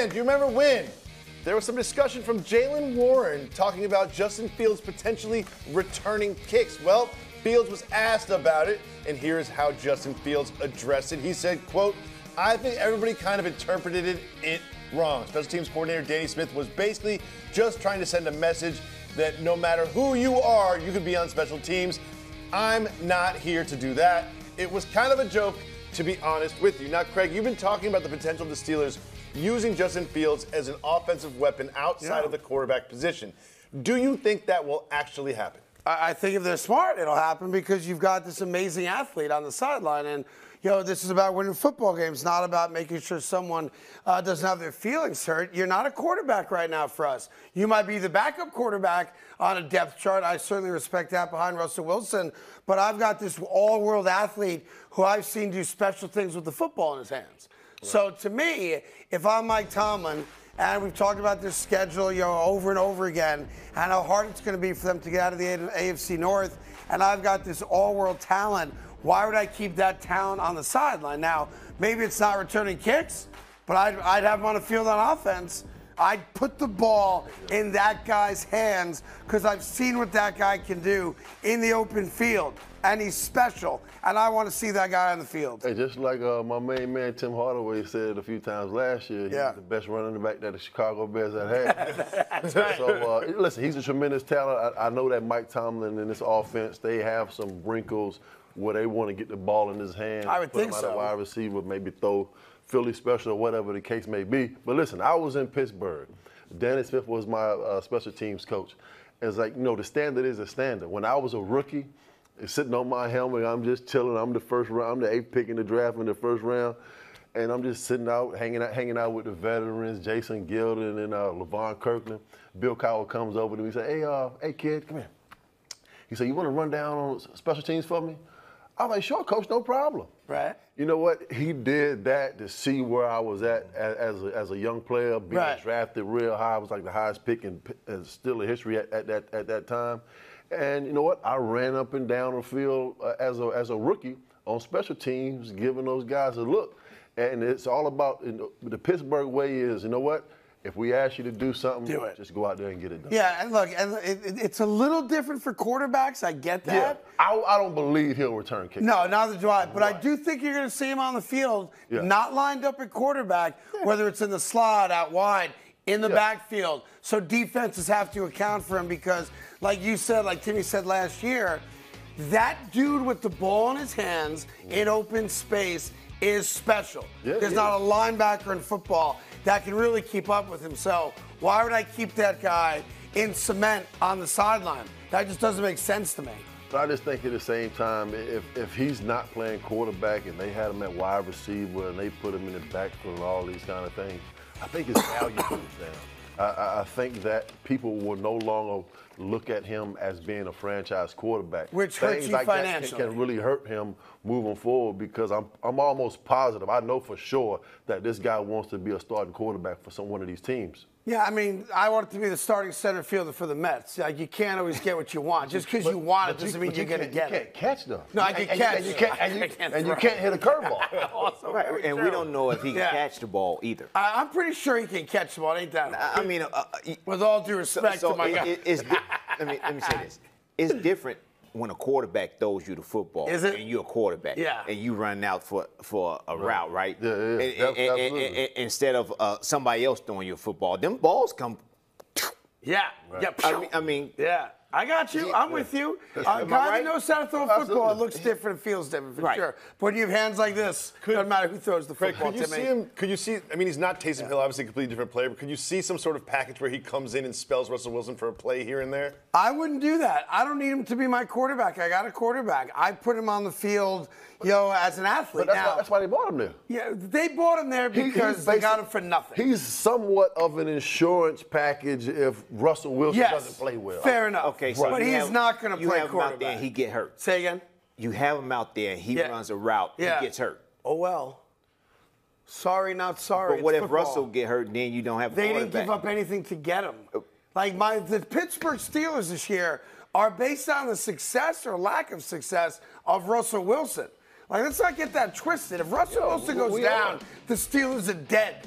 Dan, do you remember when there was some discussion from Jaylen Warren talking about Justin Fields potentially returning kicks? Well, Fields was asked about it, and here's how Justin Fields addressed it. He said, quote, "I think everybody kind of interpreted it wrong. Special teams coordinator Danny Smith was basically just trying to send a message that no matter who you are, you could be on special teams. I'm not here to do that. It was kind of a joke, to be honest with you." Now, Craig, you've been talking about the potential of the Steelers using Justin Fields as an offensive weapon outside of the quarterback position. Do you think that will actually happen? I think if they're smart, it'll happen because you've got this amazing athlete on the sideline. And, this is about winning football games, not about making sure someone doesn't have their feelings hurt. You're not a quarterback right now for us. You might be the backup quarterback on a depth chart. I certainly respect that behind Russell Wilson. But I've got this all-world athlete who I've seen do special things with the football in his hands. Right. So to me, if I'm Mike Tomlin, and we've talked about this schedule, over and over again, and how hard it's going to be for them to get out of the AFC North, and I've got this all-world talent, why would I keep that talent on the sideline? Now, maybe it's not returning kicks, but I'd have him on the field on offense. I'd put the ball in that guy's hands because I've seen what that guy can do in the open field, and he's special, and I want to see that guy on the field. Hey, just like my main man Tim Hardaway said a few times last year, he's the best running back that the Chicago Bears have had. That's right. So, listen, he's a tremendous talent. I know that Mike Tomlin and this offense, they have some wrinkles where they want to get the ball in his hand. I would think so. Put him out a wide receiver, maybe throw Philly special or whatever the case may be. But listen, I was in Pittsburgh. Danny Smith was my special teams coach. It's like, the standard is a standard. When I was a rookie, sitting on my helmet, I'm just chilling. I'm the 8th pick in the draft in the first round. And I'm just sitting out, hanging out with the veterans, Jason Gilden and LeVon Kirkland. Bill Cowell comes over to me and says, hey, kid, come here. He said, "You want to run down on special teams for me?" I'm like, "Sure, coach, no problem." Right. You know what? He did that to see where I was at as a young player, being drafted real high. I was like the highest pick in Steelers history at that time. And you know what? I ran up and down the field as a rookie on special teams, giving those guys a look. And it's all about the Pittsburgh way is, you know what? If we ask you to do something, just go out there and get it done. Yeah, and look, it's a little different for quarterbacks. I get that. Yeah, I don't believe he'll return kicks. No, neither do I. But I do think you're going to see him on the field, not lined up at quarterback, whether it's in the slot, out wide, in the backfield. So defenses have to account for him because, like you said, like Timmy said last year, that dude with the ball in his hands in open space is special. There's not a linebacker in football that can really keep up with him. So why would I keep that guy in cement on the sideline? That just doesn't make sense to me. But I just think at the same time, if he's not playing quarterback and they had him at wide receiver and they put him in the backfield and all these kind of things, I think his value goes down. I think that people will no longer look at him as being a franchise quarterback. Which hurts you financially. That can really hurt him moving forward because I'm almost positive. I know for sure that this guy wants to be a starting quarterback for one of these teams. Yeah, I mean, I want it to be the starting center fielder for the Mets. Like, you can't always get what you want. Just because you want it doesn't mean you're going to get it. You can't catch, though. No, I can catch. And you can't hit a curveball. Right, and we don't know if he can catch the ball either. I'm pretty sure he can catch the ball. Ain't that? I mean, with all due respect to my guy. Let me say this. It's different when a quarterback throws you the football. Is it? And you're a quarterback. Yeah. And you run out for a route, right? Yeah. And instead of somebody else throwing you a football, them balls come. Yeah. Right. Yeah. I mean. Yeah. I got you. I'm with you. A guy that knows how to throw a football, it looks different, it feels different, for sure. But when you have hands like this, doesn't matter who throws the football. Could you see, I mean, he's not Taysom Hill, obviously a completely different player, but could you see some sort of package where he comes in and spells Russell Wilson for a play here and there? I wouldn't do that. I don't need him to be my quarterback. I got a quarterback. I put him on the field, as an athlete. But that's why they bought him there. Yeah, they bought him there because they got him for nothing. He's somewhat of an insurance package if Russell Wilson doesn't play well. Fair enough. Okay, so but he's not going to play quarterback. You have him out there and he get hurt. Say again? You have him out there and he runs a route, he gets hurt. Oh, well. Sorry, not sorry. But what if football. Russell get hurt and then you don't have a They quarterback? didn't give up anything to get him. Like the Pittsburgh Steelers this year are based on the success or lack of success of Russell Wilson. Like, let's not get that twisted. If Russell Wilson goes down, the Steelers are dead.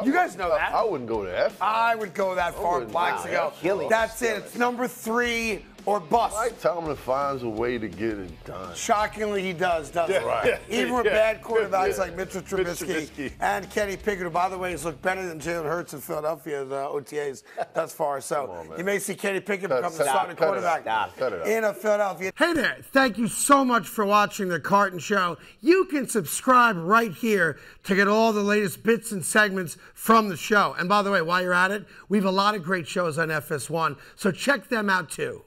You guys know that. I wouldn't go there. I would go that far blocks ago. That's it. It's number 3 or bust. Mike Tomlin finds a way to get it done. Shockingly, he does, doesn't he? Right. Even with bad quarterbacks like Mitchell Trubisky and Kenny Pickett, who, by the way, has looked better than Jalen Hurts in Philadelphia's OTAs thus far. So you may see Kenny Pickett become the starting quarterback in Philadelphia. Hey there. Thank you so much for watching The Carton Show. You can subscribe right here to get all the latest bits and segments from the show. And by the way, while you're at it, we have a lot of great shows on FS1, so check them out too.